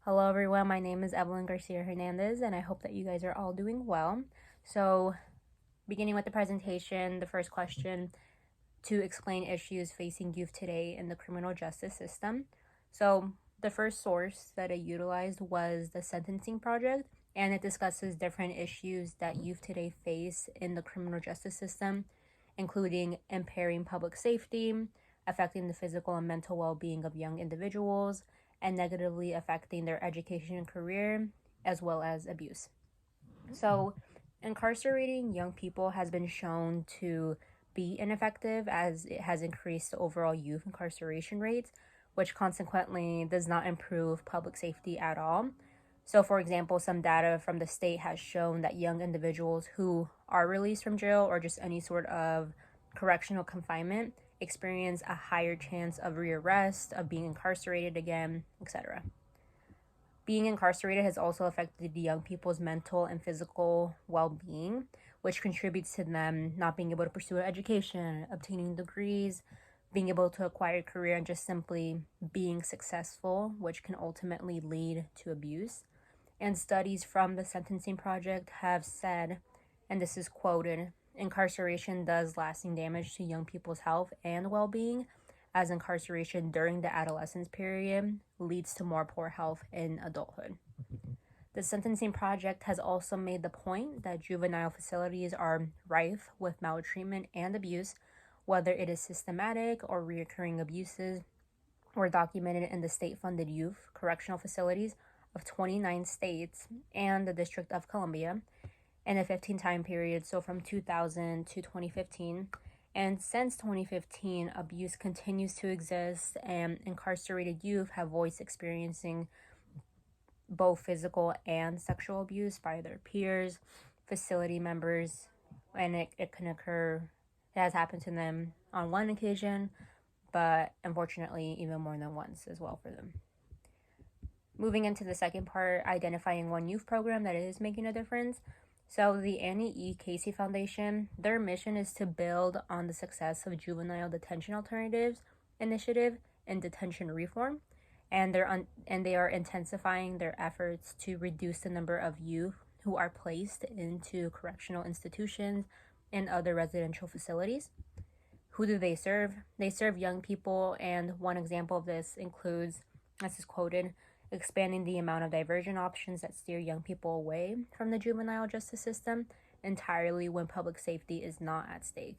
Hello everyone, my name is Evelyn Garcia Hernandez and I hope that you guys are all doing well. So, beginning with the presentation, the first question to explain issues facing youth today in the criminal justice system. So, the first source that I utilized was the Sentencing Project, and it discusses different issues that youth today face in the criminal justice system, including impairing public safety, affecting the physical and mental well-being of young individuals, and negatively affecting their education and career, as well as abuse. So, incarcerating young people has been shown to be ineffective as it has increased the overall youth incarceration rates, which consequently does not improve public safety at all. So, for example, some data from the state has shown that young individuals who are released from jail or just any sort of correctional confinement experience a higher chance of rearrest, of being incarcerated again, etc. Being incarcerated has also affected the young people's mental and physical well-being, which contributes to them not being able to pursue an education, obtaining degrees, being able to acquire a career, and just simply being successful, which can ultimately lead to abuse. And studies from the Sentencing Project have said, and this is quoted, incarceration does lasting damage to young people's health and well-being, as incarceration during the adolescence period leads to more poor health in adulthood. The Sentencing Project has also made the point that juvenile facilities are rife with maltreatment and abuse, whether it is systematic or recurring abuses, were documented in the state-funded youth correctional facilities of 29 states and the District of Columbia in a 15 time period, so from 2000 to 2015. And since 2015, abuse continues to exist, and incarcerated youth have voiced experiencing both physical and sexual abuse by their peers, facility members, and it can occur, it has happened to them on one occasion, but unfortunately, even more than once as well for them. Moving into the second part, identifying one youth program that is making a difference. So the Annie E. Casey Foundation, their mission is to build on the success of Juvenile Detention Alternatives Initiative and detention reform, and they are intensifying their efforts to reduce the number of youth who are placed into correctional institutions and other residential facilities. Who do they serve? They serve young people, and one example of this includes, this is quoted, expanding the amount of diversion options that steer young people away from the juvenile justice system entirely when public safety is not at stake.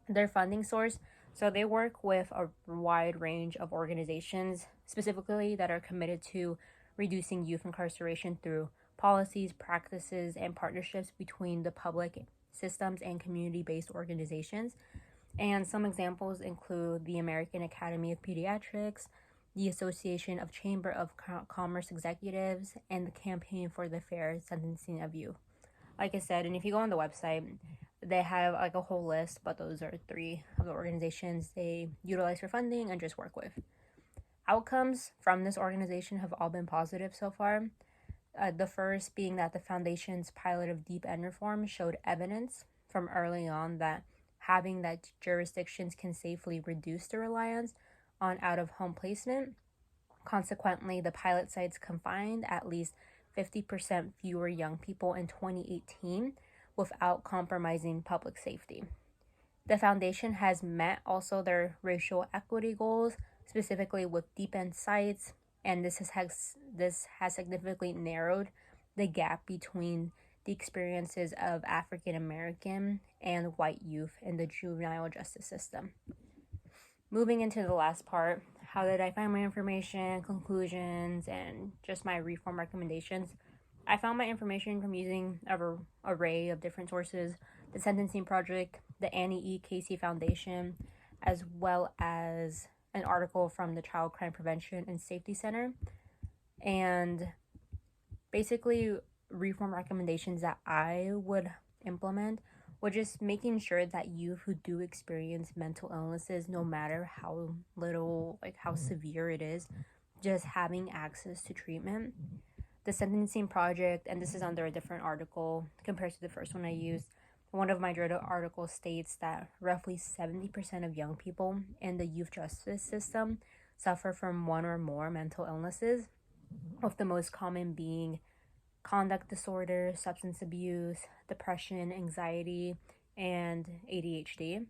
Their funding source, so they work with a wide range of organizations, specifically that are committed to reducing youth incarceration through policies, practices, and partnerships between the public systems and community-based organizations. And some examples include the American Academy of Pediatrics, the Association of Chamber of Commerce Executives, and the Campaign for the Fair Sentencing of Youth. Like I said, and if you go on the website, they have like a whole list, but those are three of the organizations they utilize for funding and just work with. Outcomes from this organization have all been positive so far. The first being that the foundation's pilot of deep end reform showed evidence from early on that having that jurisdictions can safely reduce the reliance on out-of-home placement. Consequently, the pilot sites confined at least 50% fewer young people in 2018 without compromising public safety. The foundation has met also their racial equity goals, specifically with deep end sites, and this has significantly narrowed the gap between the experiences of African American and white youth in the juvenile justice system. Moving into the last part, how did I find my information, conclusions, and just my reform recommendations? I found my information from using an array of different sources: the Sentencing Project, the Annie E. Casey Foundation, as well as an article from the Child Crime Prevention and Safety Center. And basically, reform recommendations that I would implement were just making sure that youth who do experience mental illnesses, no matter how little, like how severe it is, just having access to treatment. The Sentencing Project, and this is under a different article compared to the first one I used, one of my journal articles states that roughly 70% of young people in the youth justice system suffer from one or more mental illnesses. with the most common being conduct disorder, substance abuse, depression, anxiety, and ADHD.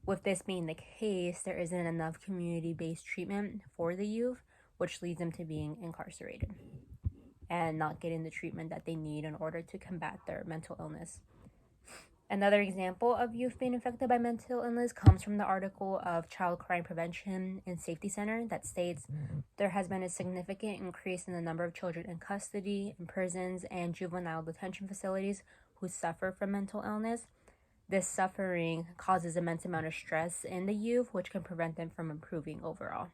With this being the case, there isn't enough community-based treatment for the youth, which leads them to being incarcerated and not getting the treatment that they need in order to combat their mental illness. Another example of youth being affected by mental illness comes from the article of Child Crime Prevention and Safety Center that states there has been a significant increase in the number of children in custody, in prisons, and juvenile detention facilities who suffer from mental illness. This suffering causes immense amount of stress in the youth, which can prevent them from improving overall.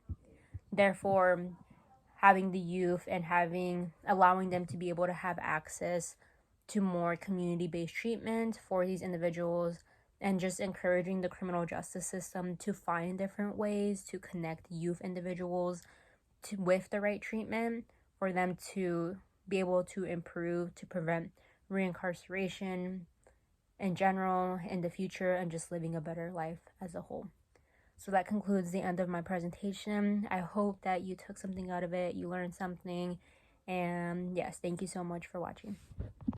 Therefore, having the youth and allowing them to be able to have access to more community-based treatment for these individuals, and just encouraging the criminal justice system to find different ways to connect youth individuals with the right treatment for them to be able to improve, to prevent reincarceration in general in the future, and just living a better life as a whole. So that concludes the end of my presentation. I hope that you took something out of it, you learned something, and yes, thank you so much for watching.